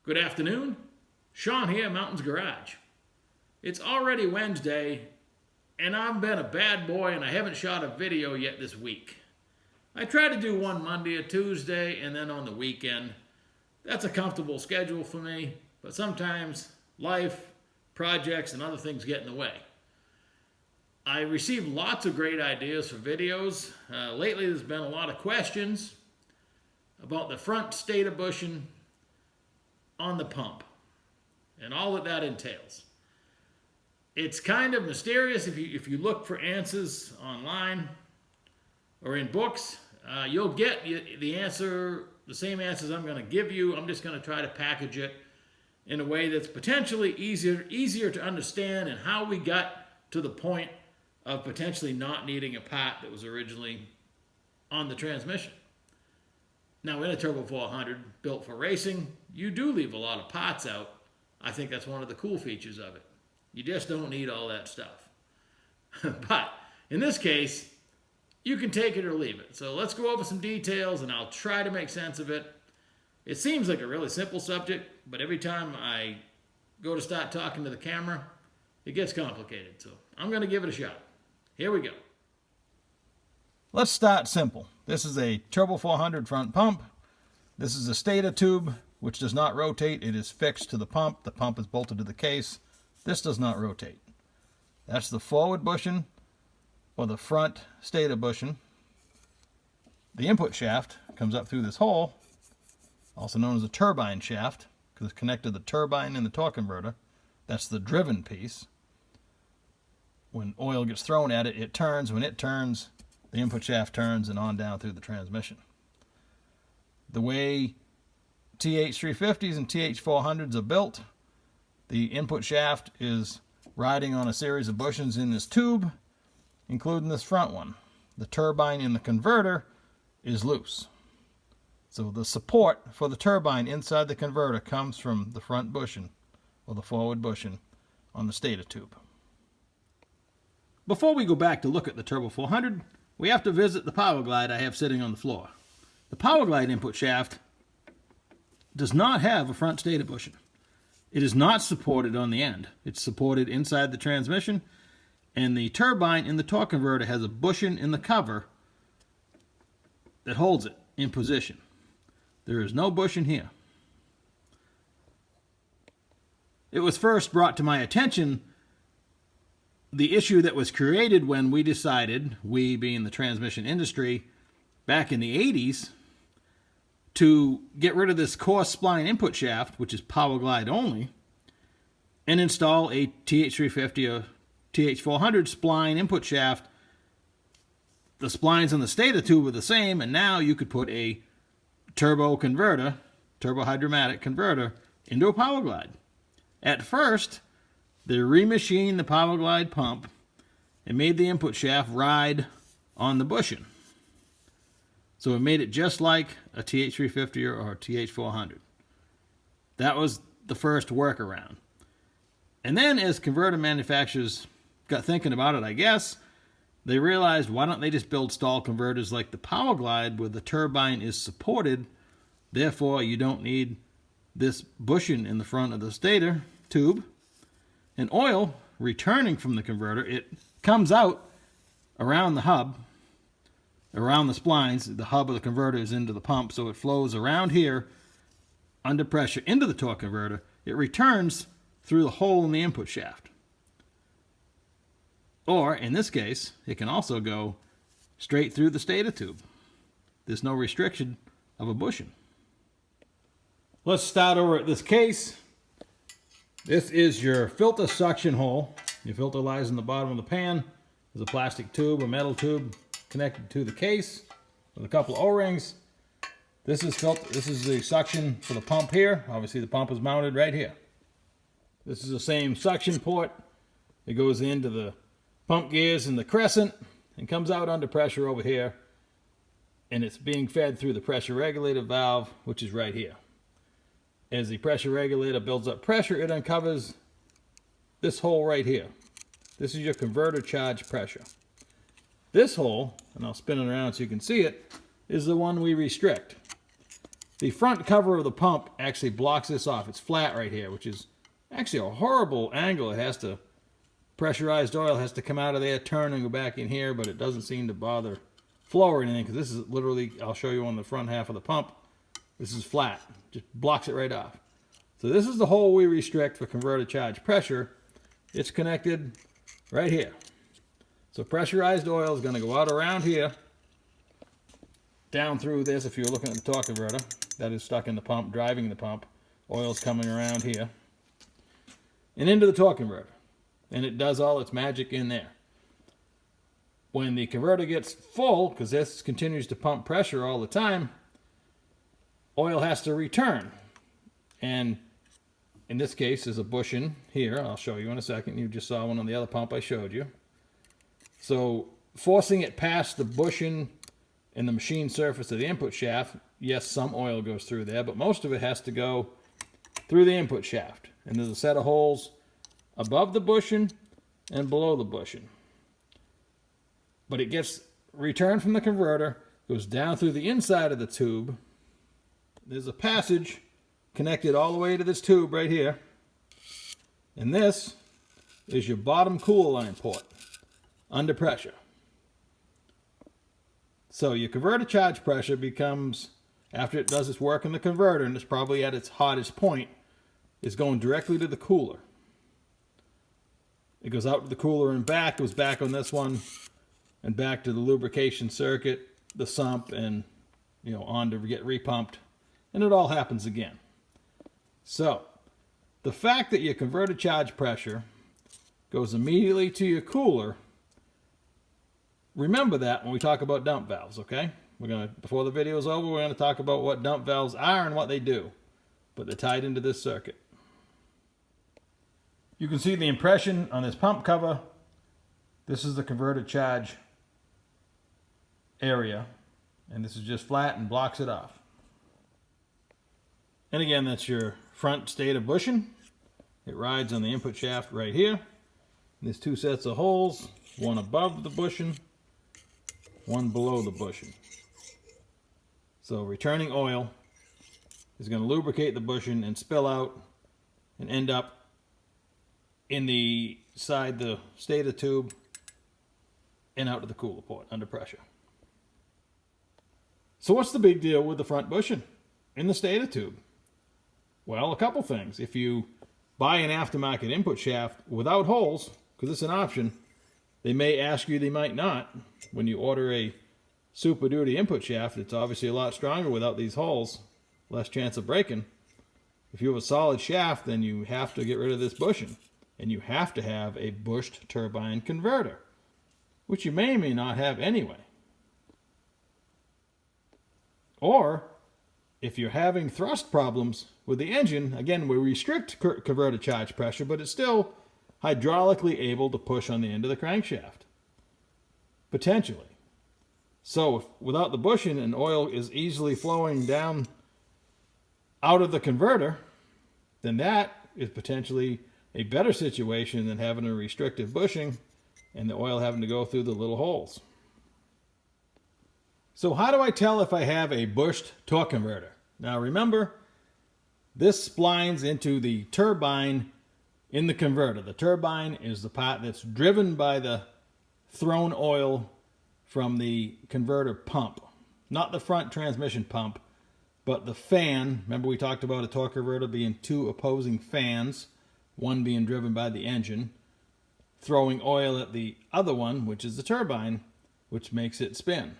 Good afternoon. Sean here, Mountains Garage. It's already Wednesday, and I've been a bad boy and I haven't shot a video yet this week. I try to do one Monday or Tuesday and then on the weekend. That's a comfortable schedule for me, but sometimes life, projects, and other things get in the way. I received lots of great ideas for videos. Lately there's been a lot of questions about the front stator bushing on the pump and all that entails. It's kind of mysterious. If you look for answers online or in books, you'll get the answer, the same answers I'm going to give you. I'm just going to try to package it in a way that's potentially easier to understand, and how we got to the point of potentially not needing a part that was originally on the transmission. Now, in a Turbo 400 built for racing, you do leave a lot of parts out. I think that's one of the cool features of it. You just don't need all that stuff. But in this case, you can take it or leave it. So let's go over some details and I'll try to make sense of it. It seems like a really simple subject, but every time I go to start talking to the camera, it gets complicated. So I'm going to give it a shot. Here we go. Let's start simple. This is a Turbo 400 front pump. This is a stator tube, which does not rotate. It is fixed to the pump. The pump is bolted to the case. This does not rotate. That's the forward bushing, or the front stator bushing. The input shaft comes up through this hole, also known as a turbine shaft, because it's connected to the turbine and the torque converter. That's the driven piece. When oil gets thrown at it, it turns. When it turns, the input shaft turns and on down through the transmission. The way TH350s and TH400s are built, the input shaft is riding on a series of bushings in this tube, including this front one. The turbine in the converter is loose. So the support for the turbine inside the converter comes from the front bushing, or the forward bushing, on the stator tube. Before we go back to look at the Turbo 400, we have to visit the Power Glide I have sitting on the floor. The Power Glide input shaft does not have a front stator bushing. It is not supported on the end. It's supported inside the transmission, and the turbine in the torque converter has a bushing in the cover that holds it in position. There is no bushing here. It was first brought to my attention, the issue that was created when we decided, we being the transmission industry, back in the 80s, to get rid of this coarse spline input shaft, which is Power Glide only, and install a TH350 or TH400 spline input shaft. The splines on the stator tube are the same, and now you could put a turbo converter, turbo hydromatic converter, into a Power Glide. At first, they remachined the Power Glide pump and made the input shaft ride on the bushing. So it made it just like a TH350 or a TH400. That was the first workaround. And then as converter manufacturers got thinking about it, I guess, they realized, why don't they just build stall converters like the Power Glide where the turbine is supported, therefore you don't need this bushing in the front of the stator tube. And oil returning from the converter, it comes out around the hub, around the splines. The hub of the converter is into the pump, so it flows around here under pressure into the torque converter. It returns through the hole in the input shaft. Or, in this case, it can also go straight through the stator tube. There's no restriction of a bushing. Let's start over at this case. This is your filter suction hole. Your filter lies in the bottom of the pan. There's a plastic tube, a metal tube connected to the case with a couple of O-rings. This is the suction for the pump here. Obviously the pump is mounted right here. This is the same suction port. It goes into the pump gears in the crescent and comes out under pressure over here. And it's being fed through the pressure regulator valve, which is right here. As the pressure regulator builds up pressure, it uncovers this hole right here. This is your converter charge pressure. This hole, and I'll spin it around so you can see it, is the one we restrict. The front cover of the pump actually blocks this off. It's flat right here, which is actually a horrible angle. It has to, pressurized oil has to come out of there, turn and go back in here, but it doesn't seem to bother flow or anything, because this is literally, I'll show you on the front half of the pump, this is flat. Just blocks it right off. So this is the hole we restrict for converter charge pressure. It's connected right here. So pressurized oil is going to go out around here, down through this. If you're looking at the torque converter, that is stuck in the pump, driving the pump. Oil's coming around here and into the torque converter. And it does all its magic in there. When the converter gets full, because this continues to pump pressure all the time, oil has to return. And in this case, there's a bushing here. I'll show you in a second. You just saw one on the other pump I showed you. So forcing it past the bushing and the machine surface of the input shaft, yes, some oil goes through there, but most of it has to go through the input shaft. And there's a set of holes above the bushing and below the bushing. But it gets returned from the converter, goes down through the inside of the tube. There's a passage connected all the way to this tube right here. And this is your bottom cooler line port under pressure. So your converter charge pressure becomes, after it does its work in the converter, and it's probably at its hottest point, is going directly to the cooler. It goes out to the cooler and back, goes back on this one, and back to the lubrication circuit, the sump, and on to get repumped, and it all happens again. So the fact that your converter charge pressure goes immediately to your cooler, remember that when we talk about dump valves, okay? Before the video is over, we're gonna talk about what dump valves are and what they do, but they're tied into this circuit. You can see the impression on this pump cover. This is the converter charge area, and this is just flat and blocks it off. And again, that's your front stator bushing. It rides on the input shaft right here. There's two sets of holes, one above the bushing, one below the bushing. So returning oil is going to lubricate the bushing and spill out and end up in the stator tube and out to the cooler port under pressure. So what's the big deal with the front bushing in the stator tube? Well, a couple things. If you buy an aftermarket input shaft without holes, because it's an option, they may ask you, they might not. When you order a Super Duty input shaft, it's obviously a lot stronger without these holes, less chance of breaking. If you have a solid shaft, then you have to get rid of this bushing, and you have to have a bushed turbine converter, which you may or may not have anyway. Or if you're having thrust problems with the engine, again, we restrict converter charge pressure, but it's still hydraulically able to push on the end of the crankshaft, potentially. So if, without the bushing, and oil is easily flowing down out of the converter, then that is potentially a better situation than having a restrictive bushing and the oil having to go through the little holes. So how do I tell if I have a bushed torque converter? Now remember, this splines into the turbine in the converter. The turbine is the part that's driven by the thrown oil from the converter pump. Not the front transmission pump, but the fan. Remember we talked about a torque converter being two opposing fans, one being driven by the engine, throwing oil at the other one, which is the turbine, which makes it spin.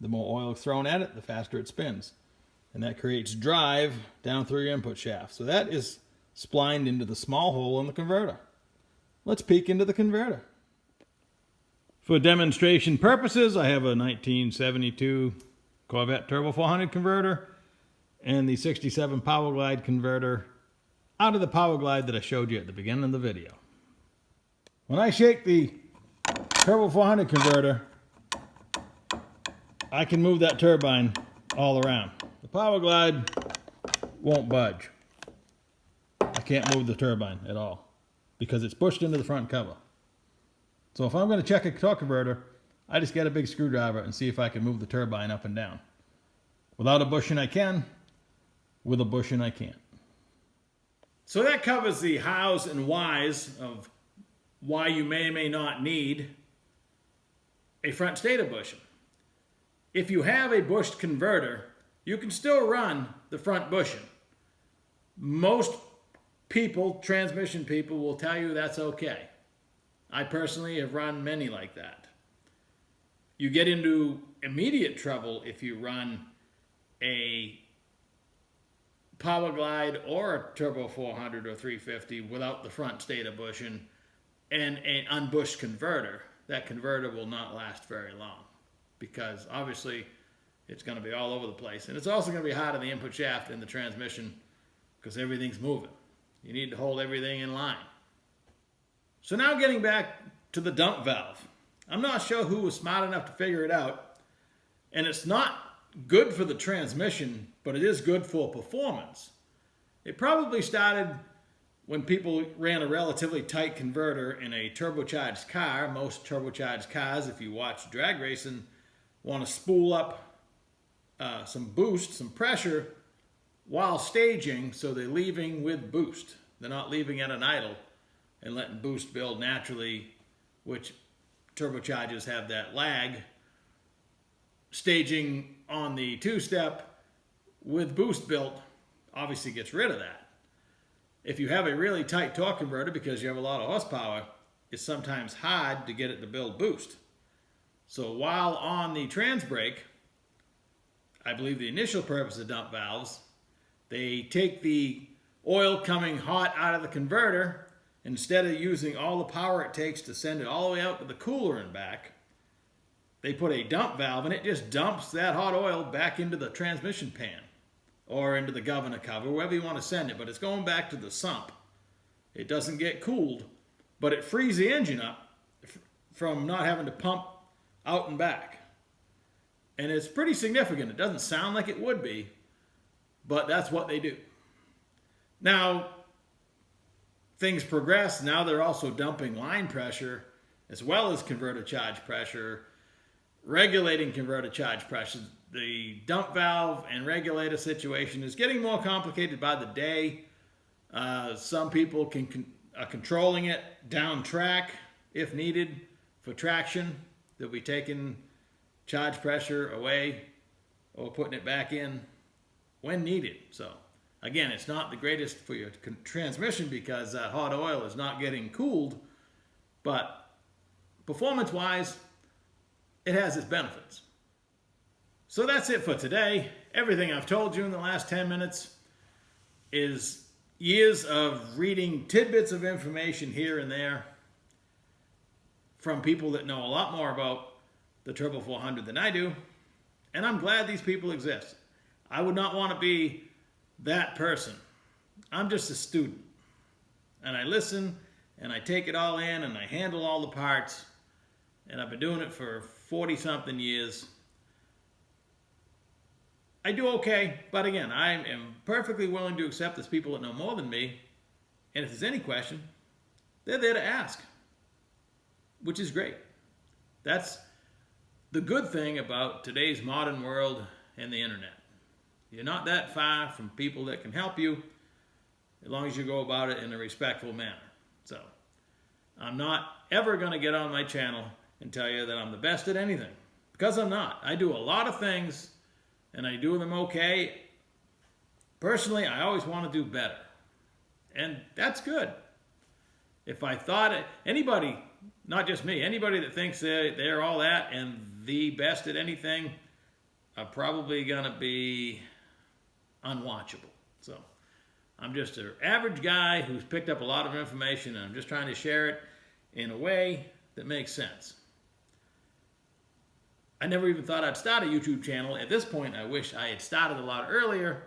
The more oil thrown at it, the faster it spins. And that creates drive down through your input shaft. So that is splined into the small hole in the converter. Let's peek into the converter. For demonstration purposes, I have a 1972 Corvette Turbo 400 converter and the 67 Power Glide converter out of the Power Glide that I showed you at the beginning of the video. When I shake the Turbo 400 converter, I can move that turbine all around. The Power Glide won't budge. I can't move the turbine at all because it's pushed into the front cover. So if I'm going to check a torque converter, I just get a big screwdriver and see if I can move the turbine up and down. Without a bushing I can, with a bushing I can't. So that covers the hows and whys of why you may or may not need a front stator bushing. If you have a bushed converter, you can still run the front bushing. Most people, transmission people, will tell you that's okay. I personally have run many like that. You get into immediate trouble if you run a Power Glide or a Turbo 400 or 350 without the front stator bushing and an unbushed converter. That converter will not last very long because obviously it's going to be all over the place. And it's also going to be hot on the input shaft in the transmission because everything's moving. You need to hold everything in line. So now getting back to the dump valve. I'm not sure who was smart enough to figure it out. And it's not good for the transmission, but it is good for performance. It probably started when people ran a relatively tight converter in a turbocharged car. Most turbocharged cars, if you watch drag racing, want to spool up some boost, some pressure while staging, so they're leaving with boost. They're not leaving at an idle and letting boost build naturally, which turbochargers have that lag. Staging on the two-step with boost built obviously gets rid of that. If you have a really tight torque converter because you have a lot of horsepower, it's sometimes hard to get it to build boost. So while on the trans brake, I believe the initial purpose of dump valves, they take the oil coming hot out of the converter, instead of using all the power it takes to send it all the way out to the cooler and back, they put a dump valve and it just dumps that hot oil back into the transmission pan or into the governor cover, wherever you want to send it, but it's going back to the sump. It doesn't get cooled, but it frees the engine up from not having to pump out and back. And it's pretty significant. It doesn't sound like it would be, but that's what they do. Now, things progress. Now they're also dumping line pressure as well as converter charge pressure, regulating converter charge pressure. The dump valve and regulator situation is getting more complicated by the day. Some people are controlling it down track if needed for traction. They'll be taking charge pressure away or putting it back in when needed. So again, it's not the greatest for your transmission because that hot oil is not getting cooled, but performance-wise, it has its benefits. So that's it for today. Everything I've told you in the last 10 minutes is years of reading tidbits of information here and there from people that know a lot more about the Turbo 400 than I do, and I'm glad these people exist. I would not want to be that person. I'm just a student, and I listen, and I take it all in, and I handle all the parts, and I've been doing it for 40-something years. I do okay, but again, I am perfectly willing to accept there's people that know more than me, and if there's any question, they're there to ask, which is great. That's the good thing about today's modern world and the internet. You're not that far from people that can help you as long as you go about it in a respectful manner. So I'm not ever going to get on my channel and tell you that I'm the best at anything, because I'm not. I do a lot of things and I do them okay. Personally, I always want to do better, and that's good. If I thought anybody, not just me, anybody that thinks they're all that and the best at anything are probably going to be unwatchable. So I'm just an average guy who's picked up a lot of information, and I'm just trying to share it in a way that makes sense. I never even thought I'd start a YouTube channel. At this point, I wish I had started a lot earlier.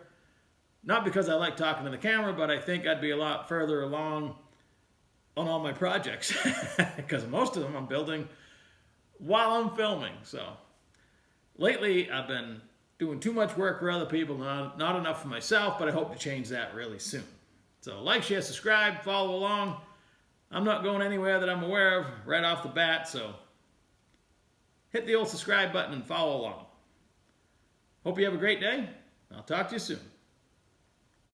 Not because I like talking to the camera, but I think I'd be a lot further along on all my projects, because most of them I'm building while I'm filming. So lately I've been doing too much work for other people, not enough for myself, but I hope to change that really soon. So like, share, subscribe, follow along. I'm not going anywhere that I'm aware of right off the bat, so hit the old subscribe button and follow along. Hope you have a great day. I'll talk to you soon.